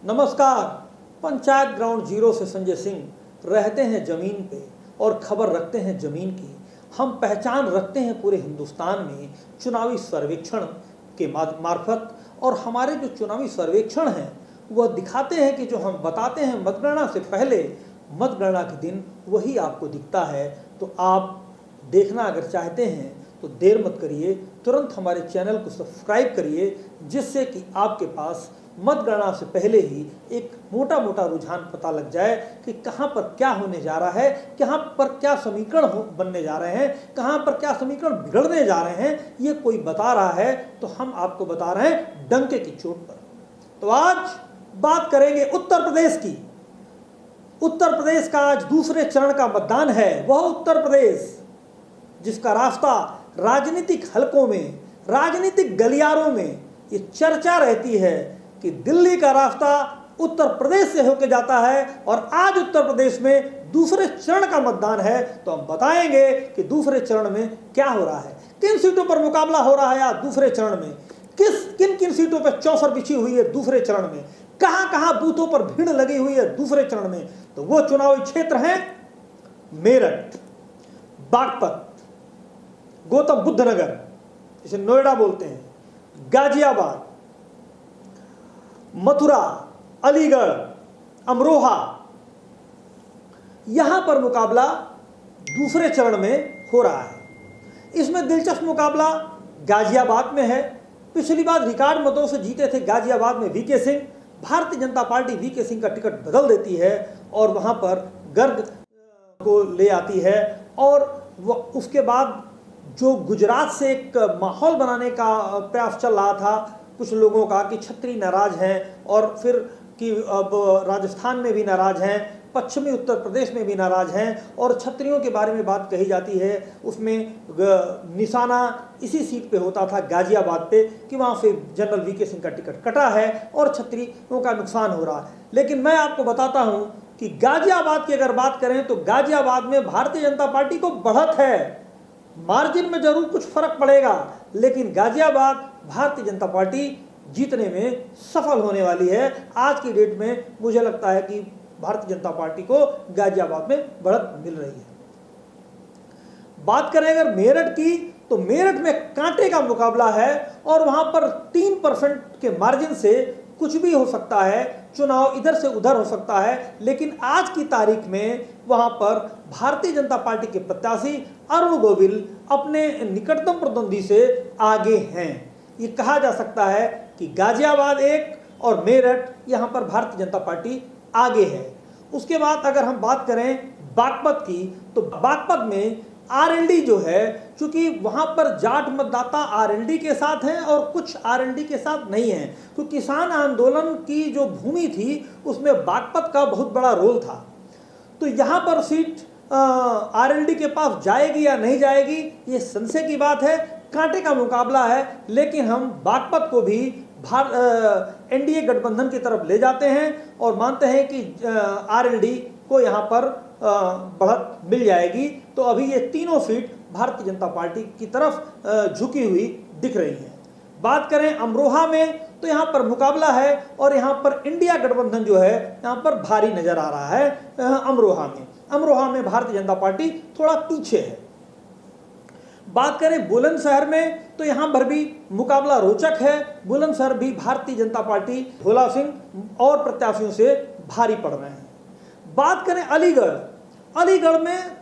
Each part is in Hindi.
नमस्कार। पंचायत ग्राउंड जीरो से संजय सिंह रहते हैं ज़मीन पे और खबर रखते हैं ज़मीन की। हम पहचान रखते हैं पूरे हिंदुस्तान में चुनावी सर्वेक्षण के मार्फत, और हमारे जो चुनावी सर्वेक्षण हैं वह दिखाते हैं कि जो हम बताते हैं मतगणना से पहले, मतगणना के दिन वही आपको दिखता है। तो आप देखना अगर चाहते हैं तो देर मत करिए, तुरंत हमारे चैनल को सब्सक्राइब करिए, जिससे कि आपके पास मतगणना से पहले ही एक मोटा मोटा रुझान पता लग जाए कि कहाँ पर क्या होने जा रहा है, कहाँ पर क्या समीकरण बनने जा रहे हैं, कहाँ पर क्या समीकरण बिगड़ने जा रहे हैं। ये कोई बता रहा है तो हम आपको बता रहे हैं डंके की चोट पर। तो आज बात करेंगे उत्तर प्रदेश की। उत्तर प्रदेश का आज दूसरे चरण का मतदान है। वह उत्तर प्रदेश जिसका रास्ता राजनीतिक हलकों में, राजनीतिक गलियारों में ये चर्चा रहती है कि दिल्ली का रास्ता उत्तर प्रदेश से होकर जाता है, और आज उत्तर प्रदेश में दूसरे चरण का मतदान है। तो हम बताएंगे कि दूसरे चरण में क्या हो रहा है, किन सीटों पर मुकाबला हो रहा है आज दूसरे चरण में, किन किन सीटों पर चौसर बिछी हुई है दूसरे चरण में, कहां कहां बूथों पर भीड़ लगी हुई है दूसरे चरण में। तो वो चुनावी क्षेत्र हैं मेरठ, बागपत, गौतम बुद्ध नगर जिसे नोएडा बोलते हैं, गाजियाबाद, मथुरा, अलीगढ़, अमरोहा। यहां पर मुकाबला दूसरे चरण में हो रहा है। इसमें दिलचस्प मुकाबला गाजियाबाद में है। पिछली बार रिकॉर्ड मतों से जीते थे गाजियाबाद में VK Singh. Bharatiya Janata party VK Singh का टिकट बदल देती है और वहां पर गर्ग को ले आती है, और उसके बाद जो गुजरात से एक माहौल बनाने का प्रयास चल रहा था कुछ लोगों का कि छत्री नाराज हैं, और फिर कि अब राजस्थान में भी नाराज हैं, पश्चिमी उत्तर प्रदेश में भी नाराज हैं, और छत्रियों के बारे में बात कही जाती है। उसमें निशाना इसी सीट पे होता था गाजियाबाद पे कि वहाँ से जनरल वीके सिंह का टिकट कटा है और छत्रियों का नुकसान हो रहा है। लेकिन मैं आपको बताता हूँ कि गाजियाबाद की अगर बात करें तो गाजियाबाद में भारतीय जनता पार्टी को बढ़त है। मार्जिन में जरूर कुछ फर्क पड़ेगा, लेकिन गाजियाबाद भारतीय जनता पार्टी जीतने में सफल होने वाली है। आज की डेट में मुझे लगता है कि भारतीय जनता पार्टी को गाजियाबाद में बढ़त मिल रही है। बात करें अगर मेरठ की, तो मेरठ में कांटे का मुकाबला है और वहां पर 3% के मार्जिन से कुछ भी हो सकता है, चुनाव इधर से उधर हो सकता है। लेकिन आज की तारीख में वहां पर भारतीय जनता पार्टी के प्रत्याशी अरुण गोविल अपने निकटतम प्रतिद्वंदी से आगे हैं। ये कहा जा सकता है कि गाजियाबाद एक और मेरठ, यहां पर भारतीय जनता पार्टी आगे है। उसके बाद अगर हम बात करें बागपत की, तो बागपत में आरएलडी जो है, क्योंकि वहां पर जाट मतदाता आरएलडी के साथ हैं और कुछ आरएलडी के साथ नहीं हैं, तो किसान आंदोलन की जो भूमि थी उसमें बागपत का बहुत बड़ा रोल था। तो यहां पर सीट आरएलडी के पास जाएगी या नहीं जाएगी, ये संशय की बात है। कांटे का मुकाबला है, लेकिन हम बागपत को भी एनडीए गठबंधन की तरफ ले जाते हैं और मानते हैं कि आरएलडी को यहाँ पर बढ़त मिल जाएगी। तो अभी ये तीनों सीट भारतीय जनता पार्टी की तरफ झुकी हुई दिख रही हैं। बात करें अमरोहा में, तो यहाँ पर मुकाबला है और यहाँ पर इंडिया गठबंधन जो है यहाँ पर भारी नजर आ रहा है। अमरोहा में भारतीय जनता पार्टी थोड़ा पीछे है। बात करें बुलंदशहर में, तो यहाँ पर भी मुकाबला रोचक है। बुलंदशहर भी भारतीय जनता पार्टी भोला सिंह और प्रत्याशियों से भारी पड़ रहे हैं। बात करें अलीगढ़, अलीगढ़ में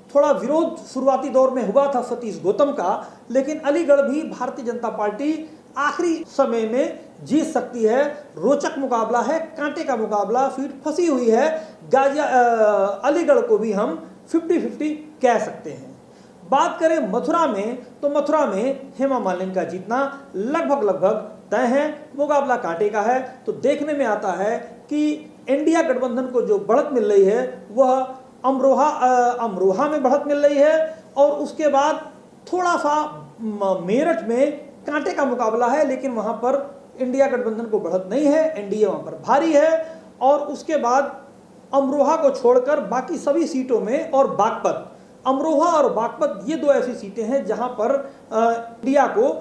थोड़ा विरोध शुरुआती दौर में हुआ था सतीश गौतम का, लेकिन अलीगढ़ भी भारतीय जनता पार्टी आखिरी समय में जीत सकती है। रोचक मुकाबला है, कांटे का मुकाबला, सीट फंसी हुई है। अलीगढ़ को भी हम 50-50 कह सकते हैं। बात करें मथुरा में, तो मथुरा में हेमा मालिनी का जीतना लगभग तय है। मुकाबला कांटे का है। तो देखने में आता है कि इंडिया गठबंधन को जो बढ़त मिल रही है वह अमरोहा में बढ़त मिल रही है, और उसके बाद थोड़ा सा मेरठ में कांटे का मुकाबला है, लेकिन वहां पर इंडिया गठबंधन को बढ़त नहीं है, एनडीए वहां पर भारी है। और उसके बाद अमरोहा को छोड़कर बाकी सभी सीटों में, और बागपत, अमरोहा और बागपत ये दो ऐसी सीटें हैं जहां पर इंडिया को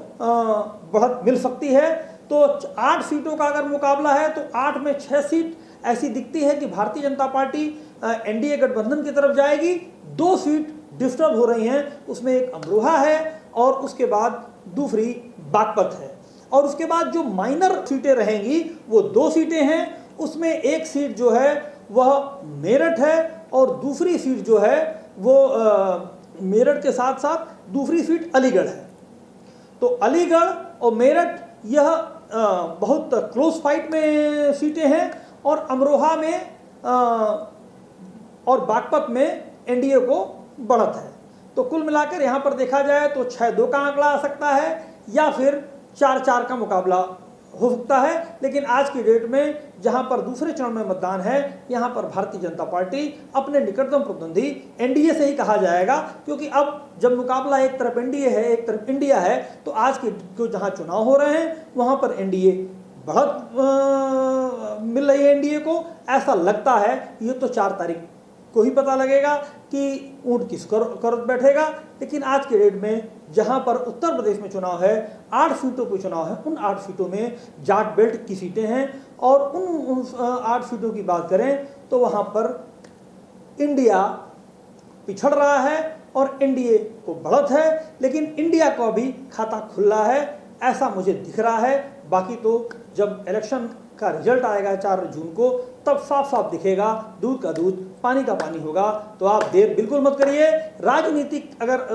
बढ़त मिल सकती है। तो 8 सीटों का अगर मुकाबला है तो 8 में 6 सीट ऐसी दिखती है कि भारतीय जनता पार्टी एनडीए गठबंधन की तरफ जाएगी। 2 सीट डिस्टर्ब हो रही हैं, उसमें एक अमरोहा है और उसके बाद दूसरी बागपत है। और उसके बाद जो माइनर सीटें रहेंगी वो 2 सीटें हैं, उसमें एक सीट जो है वह मेरठ है और दूसरी सीट जो है वो मेरठ के साथ साथ दूसरी सीट अलीगढ़ है। तो अलीगढ़ और मेरठ यह बहुत क्लोज फाइट में सीटें हैं और अमरोहा में और बागपत में एनडीए को बढ़त है। तो कुल मिलाकर यहाँ पर देखा जाए तो 6-2 का आंकड़ा आ सकता है या फिर 4-4 का मुकाबला हो सकता है। लेकिन आज की डेट में जहाँ पर दूसरे चरण में मतदान है, यहाँ पर भारतीय जनता पार्टी अपने निकटतम प्रतिद्वंदी एनडीए से ही कहा जाएगा, क्योंकि अब जब मुकाबला एक तरफ एनडीए है एक तरफ इंडिया है, तो आज के जहाँ चुनाव हो रहे हैं वहाँ पर एनडीए बढ़त मिल रही है एनडीए को। ऐसा लगता है, ये तो 4 तारीख को ही पता लगेगा कि ऊंट किस करत बैठेगा। लेकिन आज के डेट में जहां पर उत्तर प्रदेश में चुनाव है, 8 सीटों पर चुनाव है, उन 8 सीटों में जाट बेल्ट की सीटें हैं और उन 8 सीटों की बात करें तो वहां पर इंडिया पिछड़ रहा है और एनडीए को बढ़त है। लेकिन इंडिया का भी खाता खुला है, ऐसा मुझे दिख रहा है। बाकी तो जब इलेक्शन का रिजल्ट आएगा 4 जून को, तब साफ साफ दिखेगा, दूध का दूध पानी का पानी होगा। तो आप देर बिल्कुल मत करिए। राजनीतिक अगर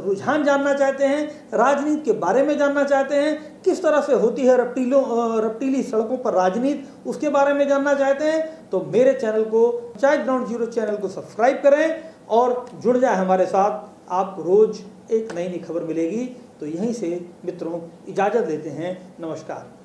रुझान जानना चाहते हैं, राजनीति के बारे में जानना चाहते हैं, किस तरह से होती है रपटीली सड़कों पर राजनीति, उसके बारे में जानना चाहते हैं, तो मेरे चैनल को चाय ग्राउंड जीरो चैनल को सब्सक्राइब करें और जुड़ जाए हमारे साथ। आपको रोज एक नई खबर मिलेगी। तो यहीं से मित्रों इजाज़त लेते हैं। नमस्कार।